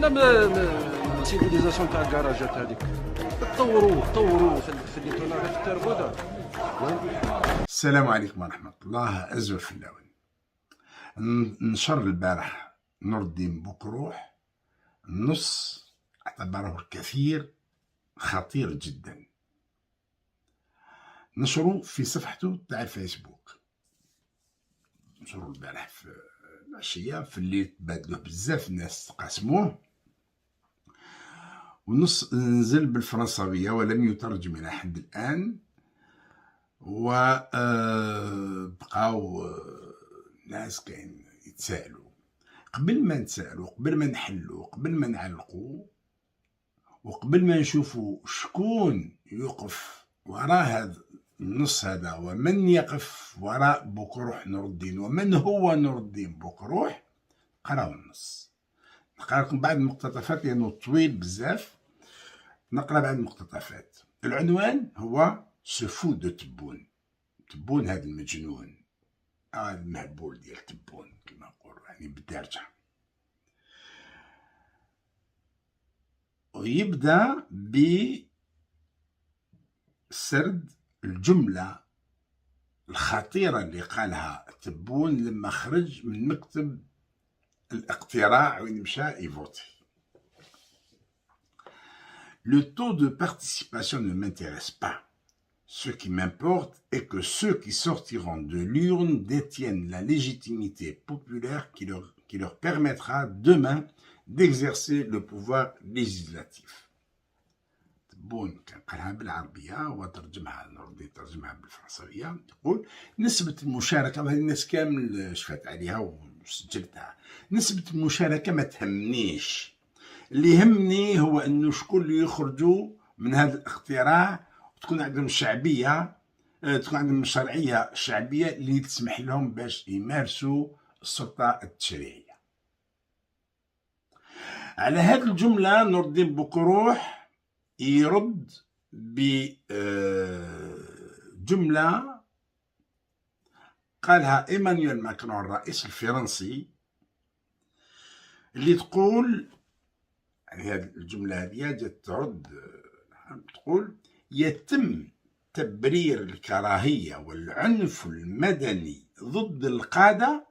لا سيفيليزاسيون تاع الكراجات هذيك طوروا خليتونا غير في التربوده. السلام عليكم ورحمة الله. أزوى في اللون. نشر البارح نور الدين بوكروح النص اعتبره الكثير خطير جدا، نشروا في صفحته تاع الفيسبوك. نشروا البارح في العشية، في الليل تبادلوه بزاف الناس تقاسموه، ونص نزل بالفرنساوية ولم يترجم إلى حد الآن. وبقاو ناس كاين يتسائلوا. قبل ما نتسائلوا، قبل ما نحلوا، قبل ما نعلقوا، وقبل ما نشوفوا شكون يوقف وراء هذا النص هذا، ومن يقف وراء بوكروح نور الدين، ومن هو نور الدين بوكروح، قراو النص. نقرا لكم بعض المقتطفات لأنه طويل بزاف. نقرا بعض المقتطفات. العنوان هو سفو دو تبون. تبون هذا المجنون، المهبول ديال تبون كما نقولوا، يعني بالدارجة. ويبدأ بسرد الجملة الخطيرة اللي قالها تبون لما خرج من مكتب الاقتراع وين مشى يفوتي. Le taux de participation ne m'intéresse pas. Ce qui m'importe est que ceux qui sortiront de l'urne détiennent la légitimité populaire qui leur permettra demain d'exercer le pouvoir législatif. تبون كان قالها بالعربية وترجمها نور الدين ترجمها بالفرنسوية. يقول نسبة المشاركة، وهذه الناس كامل شفت عليها وسجلتها، نسبة المشاركة ما تهمنيش. اللي يهمني هو انه شكون اللي يخرجوا من هذا الاقتراع وتكون عندهم شعبية، تكون عندهم شرعية شعبية اللي تسمح لهم باش يمارسوا السلطة التشريعية. على هذه الجملة نور الدين بوكروح يرد بجملة قالها إيمانويل ماكرون الرئيس الفرنسي، اللي تقول، يعني هذه الجملة هذه جات ترد، تقول يتم تبرير الكراهية والعنف المدني ضد القادة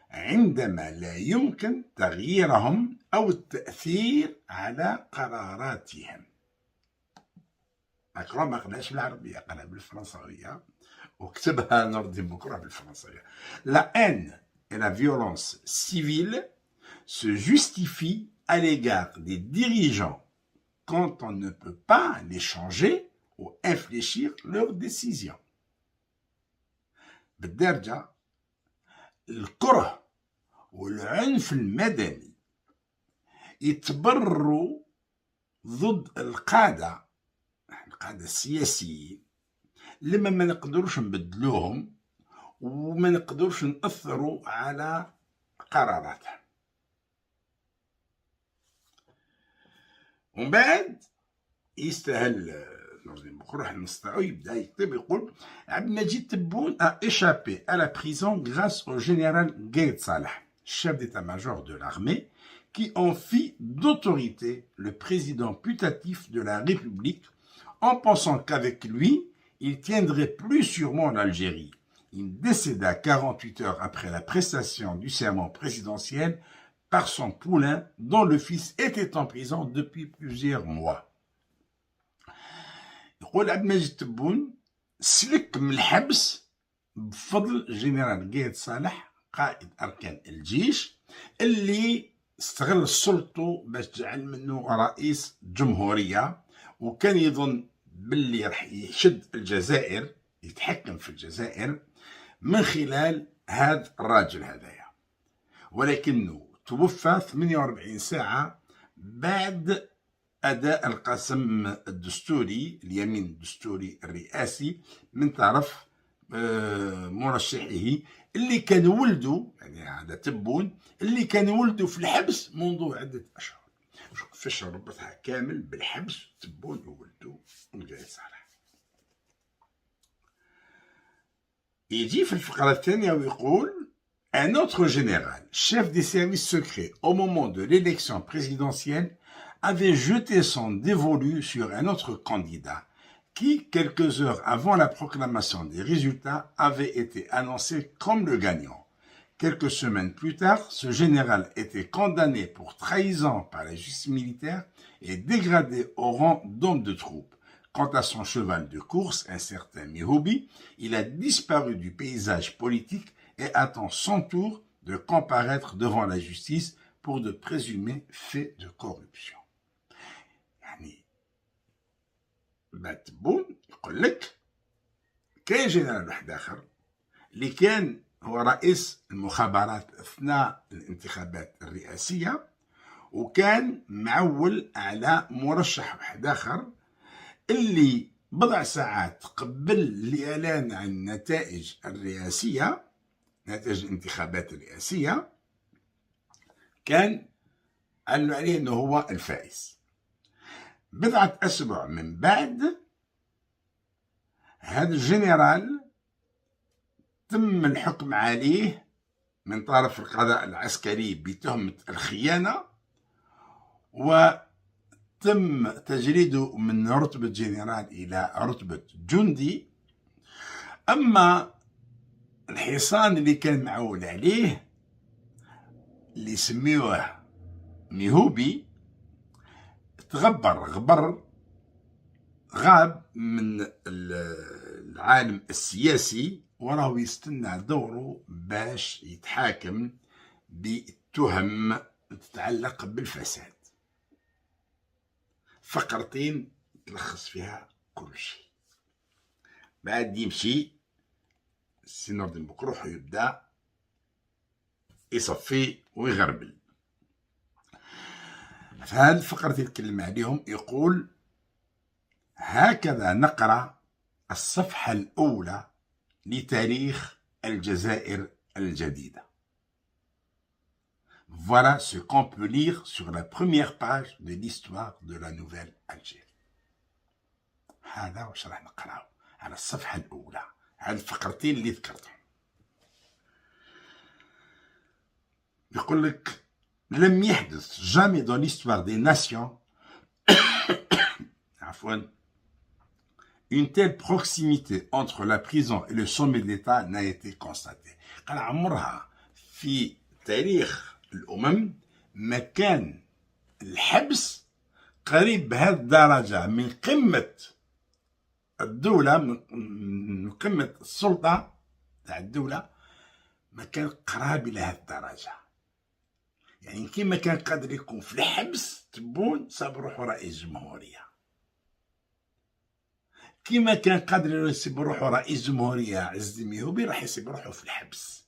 عندما لا يمكن تغييرهم أو التأثير على قراراتهم. ماكرون ما قالهاش بالعربية، قالها بالفرنساوية وكتبها نور الدين بوكروح بالفرنساوية. La haine et la violence civile se justifient à l'égard des dirigeants quand on ne peut pas les changer ou infléchir leurs décisions. بالدرجة الكره والعنف المدني يتبرروا ضد القادة السياسيين لما ما نقدروش نبدلوهم وما نقدروش نأثروا على قراراتهم. ومن بعد يستاهل نور الدين بوكروح النص تاعو يبدا يكتب، يقول عبد المجيد تبون a échappé à la prison grâce au général Gaïd Salah, chef d'état-major de l'armée, qui en fit d'autorité le président putatif de la République en pensant qu'avec lui, il tiendrait plus sûrement l'Algérie. Il décéda 48 heures après la prestation du serment présidentiel par son poulain dont le fils était en prison depuis plusieurs mois. يقول عبد المجيد تبون سلك من الحبس بفضل جنرال قايد صالح قائد أركان الجيش اللي استغل سلطته باش تجعل منه رئيس جمهورية، وكان يظن باللي راح يشد الجزائر، يتحكم في الجزائر من خلال هذا الراجل هذايا، ولكنه توفى 48 ساعة بعد أداء القسم الدستوري، اليمين الدستوري الرئاسي من طرف مرشحه اللي كان ولده، يعني هذا تبون اللي كان ولده في الحبس منذ عدة أشهر. شوف كيفاش ربطها كامل بالحبس، تبون وولده وقايد صالح. يجي في الفقرة الثانية ويقول Un autre général, chef des services secrets au moment de l'élection présidentielle, avait jeté son dévolu sur un autre candidat qui, quelques heures avant la proclamation des résultats, avait été annoncé comme le gagnant. Quelques semaines plus tard, ce général était condamné pour trahison par la justice militaire et dégradé au rang d'homme de troupe. Quant à son cheval de course, un certain Mihoubi, il a disparu du paysage politique et attend son tour de comparaître devant la justice pour de présumés faits de corruption. يعني تبون يقول لك كاين جنرال واحد اخر اللي كان هو رئيس المخابرات اثناء الانتخابات الرئاسيه وكان معول على مرشح واحد اخر اللي بضع ساعات قبل الاعلان عن النتائج الرئاسيه، نتائج الانتخابات الرئاسيه، كان قالوا عليه انه هو الفائز. بضعة أسبوع من بعد هذا الجنرال تم الحكم عليه من طرف القضاء العسكري بتهمة الخيانة، وتم تجريده من رتبة جنرال إلى رتبة جندي. أما الحصان اللي كان معول عليه اللي سميوه ميهوبي غاب من العالم السياسي وراه يستنى دوره باش يتحاكم بتهم تتعلق بالفساد. فقرتين تلخص فيها كل شيء. بعد يمشي السي نور الدين بوكروح يبدا يصفي ويغربل. في هذه الفقرة اللي يتكلم عليهم يقول: هكذا نقرأ الصفحة الأولى لتاريخ الجزائر الجديدة. Voilà ce qu'on peut lire sur la première page de l'histoire de la nouvelle Algérie. هذا واش راح نقرأه على الصفحة الأولى، هذه الفقرتين اللي ذكرتهم. يقول لك: لم يحدث jamais dans l'histoire des nations une telle proximité entre la prison et le sommet de l'État n'a été constatée. قال عمرها في تاريخ الأمم ما كان الحبس قريب بهذه الدرجة من قمة الدولة، من قمة السلطة تاع الدولة، ما كان قراب إلى هذه الدرجة. يعني كيما كان قادر يكون في الحبس تبون صاب روحو رئيس جمهورية، كيما كان قادر يسيب روحو رئيس جمهورية عز الدين ميهوبي راح يسيب روحو في الحبس.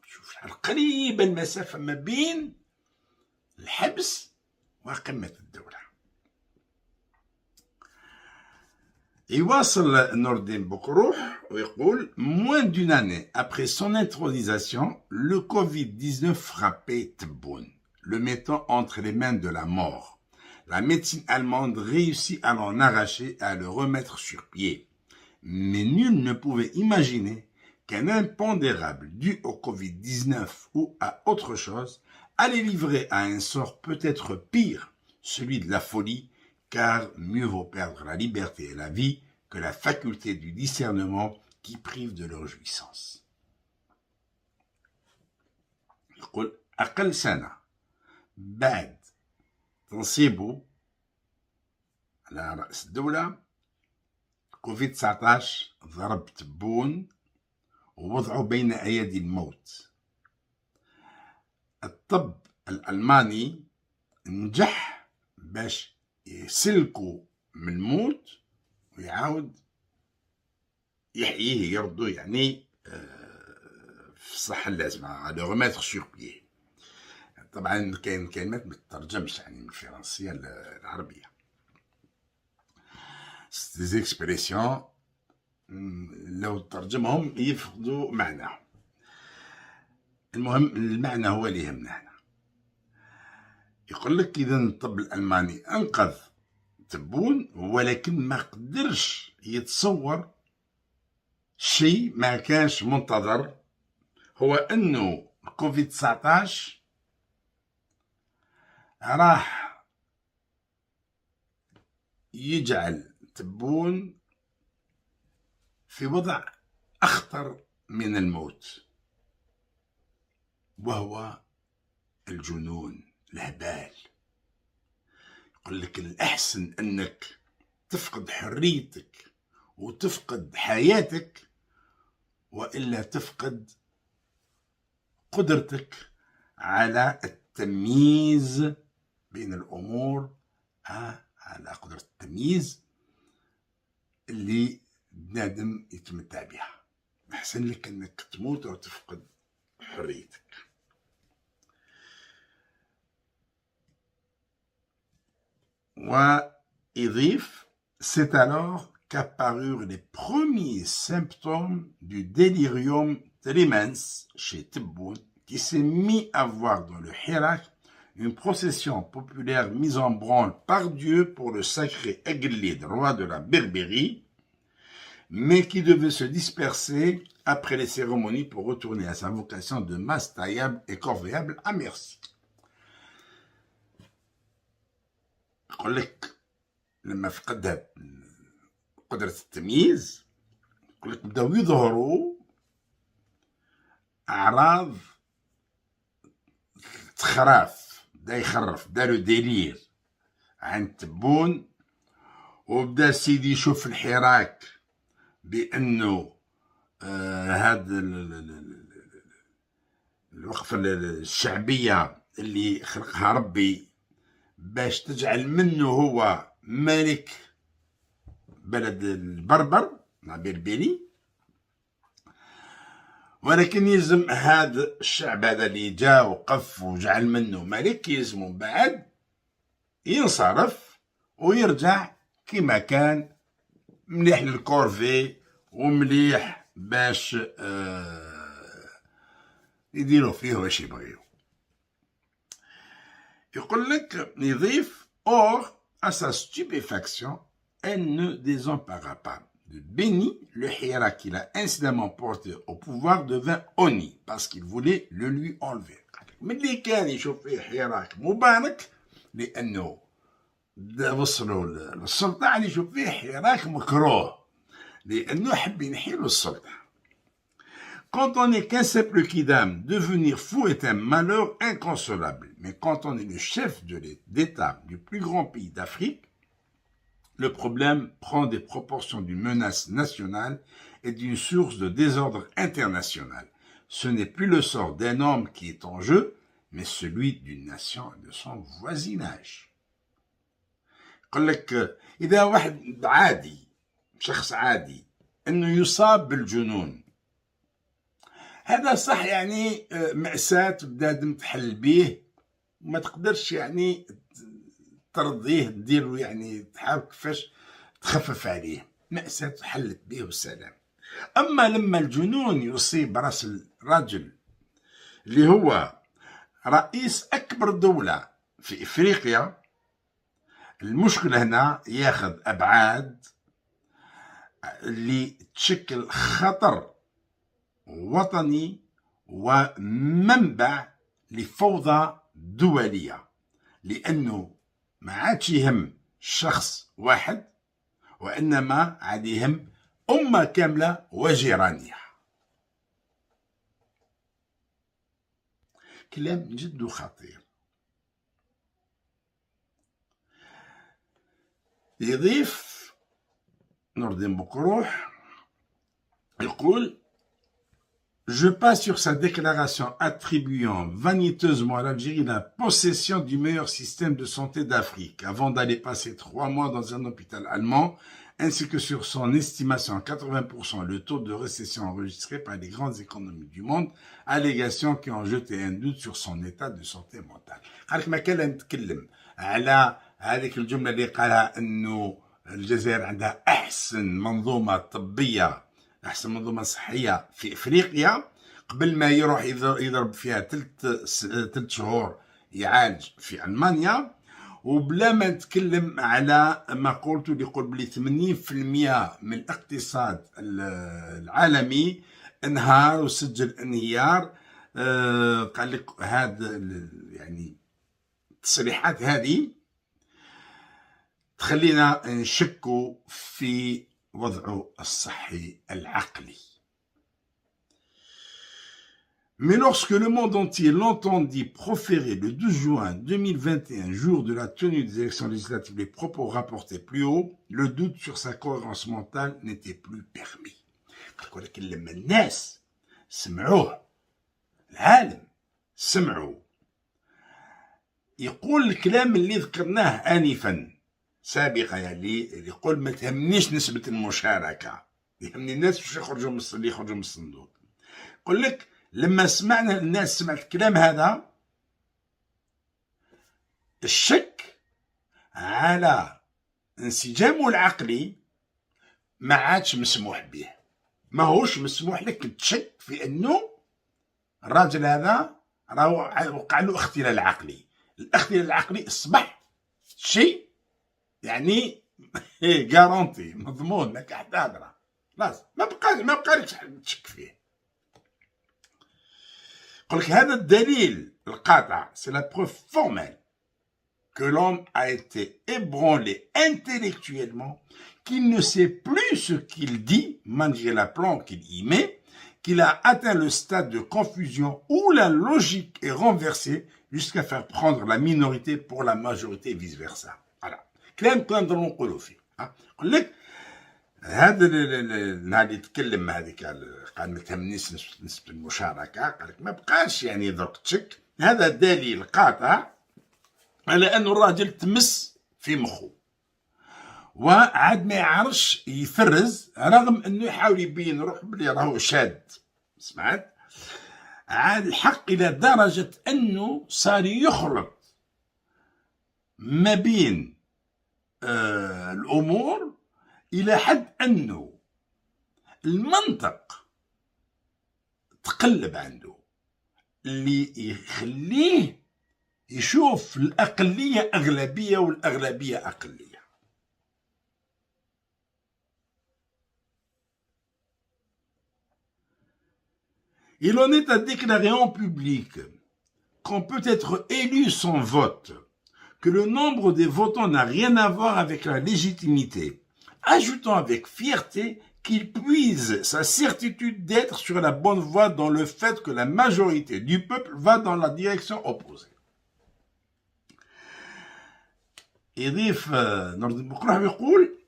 شوف شحال قريبة المسافة ما بين الحبس وقمة الدولة. يواصل نور الدين بوكروح ويقول: moins d'une année après son intronisation, le Covid-19 frappait Tebboune, le mettant entre les mains de la mort. La médecine allemande réussit à l'en arracher et à le remettre sur pied. Mais nul ne pouvait imaginer qu'un impondérable dû au Covid-19 ou à autre chose allait livrer à un sort peut-être pire, celui de la folie, car mieux vaut perdre la liberté et la vie que la faculté du discernement qui prive de leur jouissance. يقول: أقل سنة بعد تنصيبه على رأس الدولة، كوفيد 19 ضرب تبون ووضعه بين أيدي الموت. الطب الألماني نجح باش يسلكوا من الموت ويعاود يحييه يردو، يعني في الصحة اللازمة، على remettre sur pied. طبعا كاين كلمات ما تترجمش يعني من الفرنسية للعربية. des expressions لو ترجمهم يفقدوا معناهم. المهم المعنى هو اللي يهمنا هنا. يقول لك إذا الطب الألماني أنقذ تبون، ولكن ما قدرش يتصور شيء ما كانش منتظر، هو انه كوفيد 19 راح يجعل تبون في وضع اخطر من الموت، وهو الجنون، الهبال. يقول لك الأحسن أنك تفقد حريتك وتفقد حياتك، وإلا تفقد قدرتك على التمييز بين الأمور، على قدرة التمييز اللي بنادم يتمتع بها. أحسن لك أنك تموت أو تفقد حريتك. ويضيف: C'est alors qu'apparurent les premiers symptômes du délirium tremens chez Tebboune, qui s'est mis à voir dans le Hirak une procession populaire mise en branle par Dieu pour le sacré Eglid, roi de la Berbérie, mais qui devait se disperser après les cérémonies pour retourner à sa vocation de masse taillable et corvéable à merci. يقول لك لما فقد قدرة التمييز، يقول لك بداو يظهروا أعراض تخراف، بدا يخرف، دارو ديلير عن تبون. وبدا سيدي يشوف الحراك بأنه هذا الوقفة الشعبية اللي خلقها ربي باش تجعل منه هو ملك بلد البربر مع بربري، ولكن يلزم هذا الشعب هذا اللي جا وقف وجعل منه ملك يلزم بعد ينصرف ويرجع كما كان، مليح للكورفي ومليح باش يديروا فيه واش يبغيو. يقول لك يضيف: Or, à sa stupéfaction, elle ne désempara pas. De Béni, le Hirak qu'il a incidemment porté au pouvoir devint honni, parce qu'il voulait le lui enlever. من اللي كان يشوف فيه حراك مبارك لأنه وصلوا للسلطة، يعني يشوف فيه حراك مكروه لأنه حب ينحيله السلطة. Quand on est qu'un simple kidam, devenir fou est un malheur inconsolable. Mais quand on est le chef d'État du plus grand pays d'Afrique, le problème prend des proportions d'une menace nationale et d'une source de désordre international. Ce n'est plus le sort d'un homme qui est en jeu, mais celui d'une nation et de son voisinage. يقول لك إذا واحد عادي، شخص عادي، إنه يصاب بالجنون، هذا صح يعني مأساة بنادم تحل بيه وما تقدرش يعني ترضيه، تدير يعني تحاول كيفاش تخفف عليه، مأساة حلت بيه والسلام. أما لما الجنون يصيب راس الرجل اللي هو رئيس أكبر دولة في إفريقيا، المشكلة هنا ياخذ أبعاد اللي تشكل خطر وطني ومنبع لفوضى دولية، لأنه ما عادش يهم شخص واحد، وإنما عاد يهم أمة كاملة وجيرانها. كلام جد خطير. يضيف نور الدين بوكروح يقول: Je passe sur sa déclaration attribuant vaniteusement à l'Algérie la possession du meilleur système de santé d'Afrique, avant d'aller passer 3 mois dans un hôpital allemand, ainsi que sur son estimation à 80% le taux de récession enregistré par les grandes économies du monde, allégations qui ont jeté un doute sur son état de santé mentale. قالك ما كان نتكلم على هذيك الجملة اللي قالها انه الجزائر عندها احسن منظومة طبية، أحسن منظومة صحية في إفريقيا، قبل ما يروح يضرب فيها 3 شهور يعالج في ألمانيا، وبلا ما نتكلم على ما قلت اللي يقول بلي 80% من الاقتصاد العالمي انهار وسجل انهيار. قال لك هذا يعني التصريحات هذه تخلينا نشكوا في وضعه الصحي العقلي. Mais lorsque le monde entier l'entendit proférer le 12 juin 2021, jour de la tenue des élections législatives, les propos rapportés plus haut, le doute sur sa cohérence mentale n'était plus permis. ولكن لما الناس سمعوه، العالم سمعوا يقول الكلام اللي ذكرناه آنفا سابقا، اللي يقول ما تهمنيش نسبة المشاركة، يهمني الناس باش يخرجوا من الصندوق. يقول لك لما سمعنا الناس سمعت الكلام هذا، الشك على انسجامه العقلي ما عادش مسموح به. ما هوش مسموح لك تشك في انه الراجل هذا راهو وقع له اختلال عقلي. الاختلال العقلي اصبح شيء يعني جارونتي، مضمون، ماك حتى هضره، خلاص ما بقالكش تشك فيه. يقول لك هذا الدليل القاطع، c'est la preuve formelle que l'homme a été ébranlé intellectuellement, qu'il ne sait plus ce qu'il dit malgré l'aplomb qu'il y met, qu'il a atteint le stade de confusion où la logique est renversée jusqu'à faire prendre la minorité pour la majorité et vice versa. Voilà. كلام كنا نضربو نقولو فيه. يقول لك هذا النهار اللي تكلم هذيك قال ما تهمنيش نسبة المشاركة، قال لك ما بقاش يعني درك تشك. هذا دليل قاطع على أنه الراجل تمس في مخه وعاد ما يعرفش يفرز، رغم أنه يحاول يبين روح بلي راهو شاد. سمعت؟ عاد الحق إلى درجة أنه صار يخلط ما بين الأمور إلى حد أنه المنطق تقلب عنده، اللي يخليه يشوف الأقلية أغلبية والأغلبية أقلية. Il en est à déclarer en public qu'on peut être élu sans vote, que le nombre des votants n'a rien à voir avec la légitimité, ajoutant avec fierté qu'il puise sa certitude d'être sur la bonne voie dans le fait que la majorité du peuple va dans la direction opposée. يضيف نور بقرح ويقول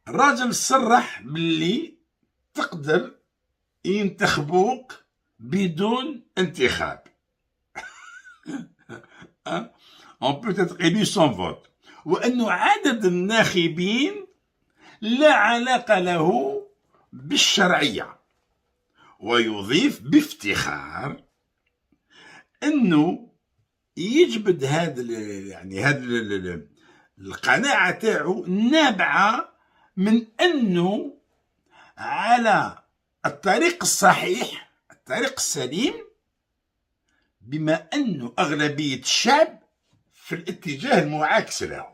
الراجل صرح باللي تقدر ينتخبوك بدون انتخاب. On peut être élu sans vote. وأنه عدد الناخبين لا علاقة له بالشرعية. ويضيف بافتخار أنه يجبد هذا القناعة تاعو نابعة من أنه على الطريق الصحيح، الطريق السليم، بما أنه أغلبية الشعب في الاتجاه المعاكس له.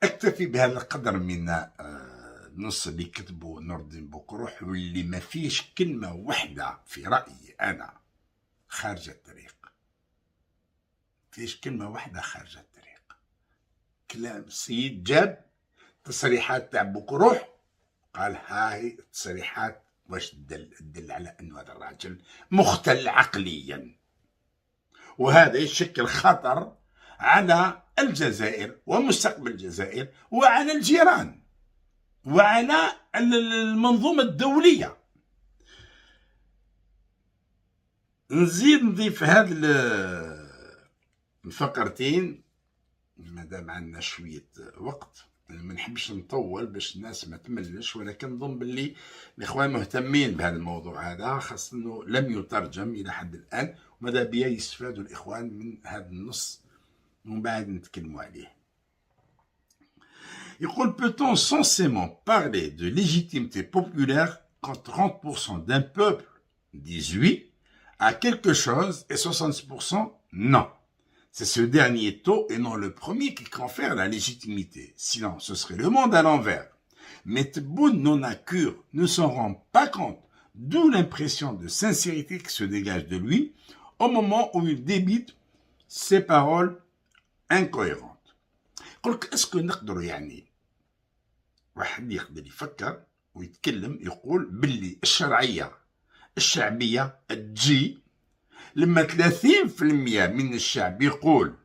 أكتفي بهذا القدر من النص اللي كتبه نور الدين بوكروح، واللي ما فيش كلمة واحدة في رأيي أنا خارج الطريق. فيش كلمة واحدة خارج الطريق. كلام السيد جاب تصريحات تاع بوكروح، قال هاي التصريحات واش تدل على أنه هذا الراجل مختل عقليا، وهذا يشكل خطر على الجزائر ومستقبل الجزائر وعلى الجيران وعلى المنظومة الدولية. نزيد نضيف هذه الفقرتين مادام عندنا شوية وقت، ما نحبش نطول باش الناس ما تملش، ولكن نظن باللي الاخوان مهتمين بهذا الموضوع هذا، خاصة انه لم يترجم الى حد الان، وماذا بيا يستفادوا الاخوان من هذا النص ومن بعد نتكلموا عليه. يقول peut-on censément parler de légitimité populaire quand 30% d'un peuple disent oui à quelque chose et 70% non. C'est ce dernier taux et non le premier qui confère la légitimité. Sinon, ce serait le monde à l'envers. Mais Tebboune non à cure ne s'en rend pas compte, d'où l'impression de sincérité qui se dégage de lui au moment où il débite ses paroles incohérentes. Est-ce que نقدر يعني واحد يقدر يفكر ويتكلم يقول باللي الشرعية الشعبية تجي لما 30% من الشعب يقول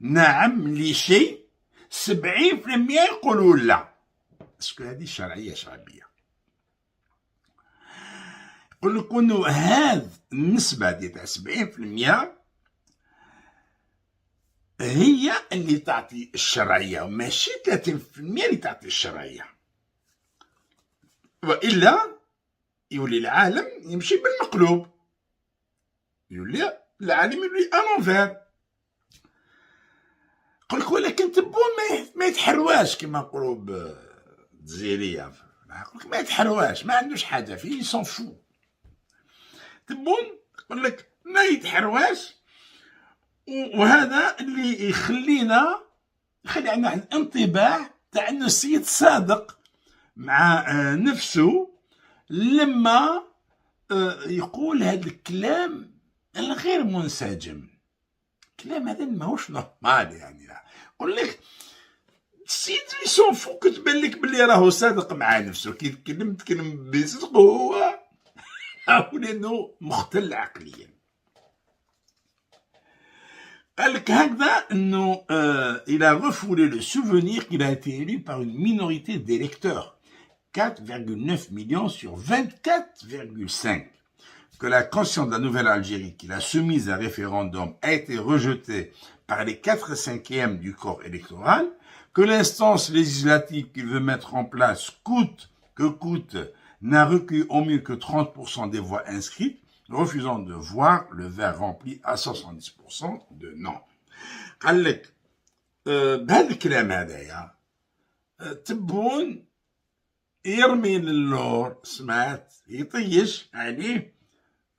نعم لشيء 70% يقولوا لا. اسكو هذه شرعية شعبية؟ يقول لك انه هذه النسبة دي تاع 70% هي اللي تعطي الشرعية وماشي 30% اللي تعطي الشرعية، وإلا يولي العالم يمشي بالمقلوب، يولي العالم يولي انوفير. يقول لك ولكن تبون ما يتحرواش كما نقولوا بالجزائرية، يقول لك ما يتحرواش، ما عندوش حاجة فيه، يسون فو. تبون يقول لك ما يتحرواش، وهذا اللي يخلي عندنا الانطباع تاع انه السيد صادق مع نفسه لما يقول هذا الكلام الغير منسجم. الكلام هذا ماهوش نورمال يعني. يقول لك السيد يسون فو كتبان لك بلي راهو صادق مع نفسه، كي تكلم بصدق هو لانه مختل عقليا. قال لك هكذا انه il a refoulé le souvenir qu'il a été élu par une minorité d'électeurs, 4,9 millions sur 24,5, que la conscience de la nouvelle Algérie qu'il a soumise à référendum a été rejetée par les 4/5 du corps électoral, que l'instance législative qu'il veut mettre en place, coûte que coûte, n'a recueilli au mieux que 30% des voix inscrites, refusant de voir le verre rempli à 70% de non. قال لك بهذا الكلام هذايا تبون يرمي للور، سمعت يطيش عليه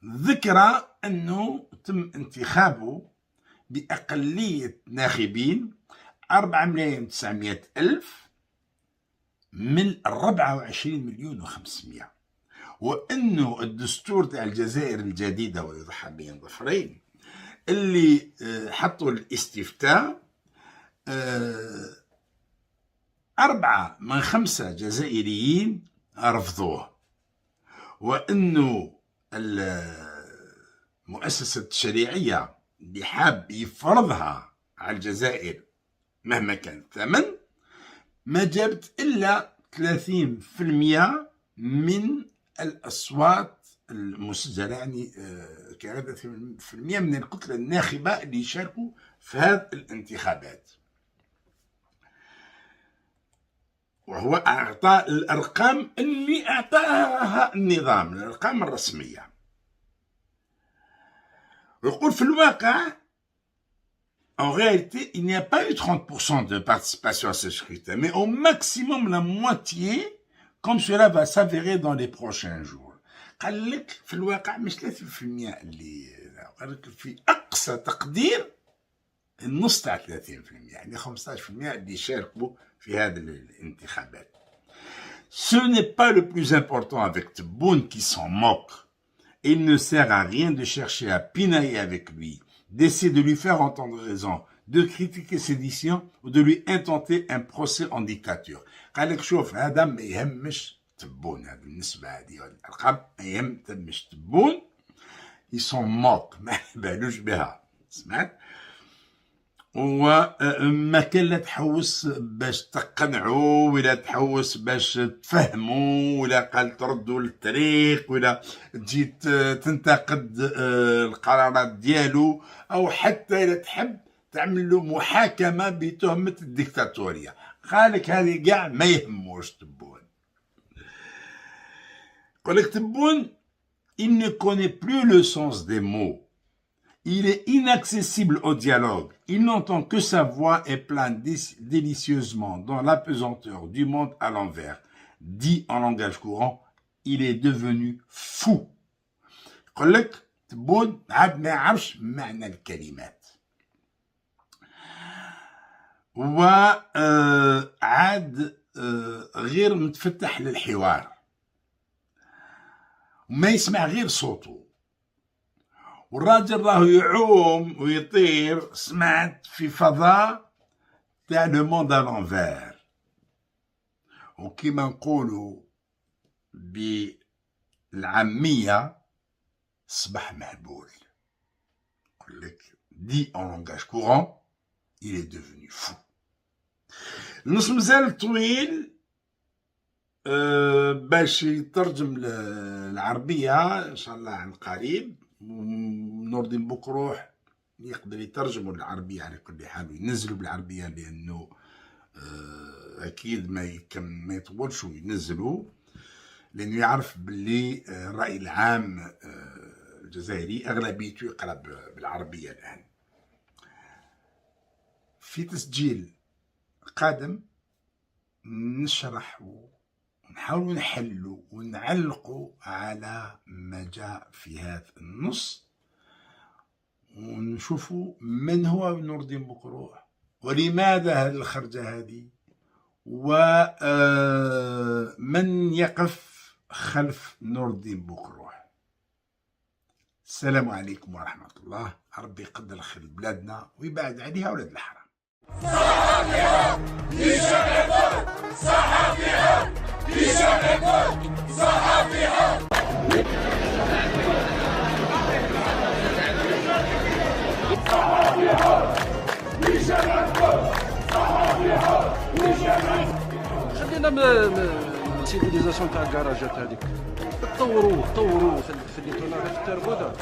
ذكرى انه تم انتخابه باقليه ناخبين 4,900,000 من 24,500,000، وانه الدستور تاع الجزائر الجديده ويضحى بين ظفرين اللي حطوا الاستفتاء 4 من 5 جزائريين رفضوه، وانه المؤسسه التشريعيه اللي حاب يفرضها على الجزائر مهما كان الثمن ما جابت الا 30% من الأصوات المسجلة، يعني ك30% من الكتلة الناخبة اللي يشاركوا في هذه الانتخابات. وهو أعطى الأرقام اللي أعطاها النظام، الأرقام الرسمية. ويقول في الواقع en réalité, il n'y a pas eu 30% de participation à ce scrutin, mais au maximum la moitié, comme cela va s'avérer dans les prochains jours. قال لك في الواقع مش 30% اللي قال لك في أقصى تقدير النص تاع 30%، يعني 15% اللي شاركوا في هذه الانتخابات. Ce n'est pas le plus important avec Tebboune qui s'en moque. Il ne sert à rien de chercher à pinailler avec lui, d'essayer de lui faire entendre raison, de critiquer ses décisions ou de lui intenter un procès en dictature. قال لك شوف هذا ما يهمش تبون، هذه النسبة هذه الأرقام ما يهمش تبون، يسون موك ما يبالوش بها، سمعت؟ وما كان لا تحوس باش تقنعوا ولا تحوس باش تفهموا ولا قال تردوا للطريق ولا تجي تنتقد القرارات ديالو، او حتى اذا تحب تعمل له محاكمه بتهمه الديكتاتوريه. قالك هذه كاع ما يهموش تبون. قالك تبون il ne connaît plus le sens des mots. Il est inaccessible au dialogue. Il n'entend que sa voix et plane délicieusement dans l'apesanteur du monde à l'envers. Dit en langage courant, il est devenu fou. يقول لك تبون عاد ما يعرفش معنى الكلمات. وعاد غير متفتح للحوار، وما يسمع غير صوته، والراجل راهو يعوم ويطير. سمعت في فضاء تاع لو موند ا لونفير، وكيما نقولوا بالعامية صبح مهبول. نقول لك دي en langage courant il est devenu fou. النص مازال طويل باش يترجم العربية إن شاء الله عن قريب. نور الدين بوكروح يقدر يترجموا العربية على كل حال وينزلوا بالعربية، لأنه أكيد ما يطولش وينزلوا، لأنه يعرف باللي الرأي العام الجزائري أغلبيته يقرأ بالعربية الآن. في تسجيل قادم نشرح ونحاول نحلوا ونعلقوا على ما جاء في هذا النص، ونشوفوا من هو نور الدين بوكروح ولماذا هذه الخرجة هذه، ومن يقف خلف نور الدين بوكروح. السلام عليكم ورحمة الله. ربي يقدر الخير لبلادنا ويبعد عليها ولاد الحرام. صحافيها لشعبك، صحافيها لشعبك، صحافيها. خلينا من السيفيليزاسيون تاع الكراجات هذيك، تطوروا خليتونا غير في التربه.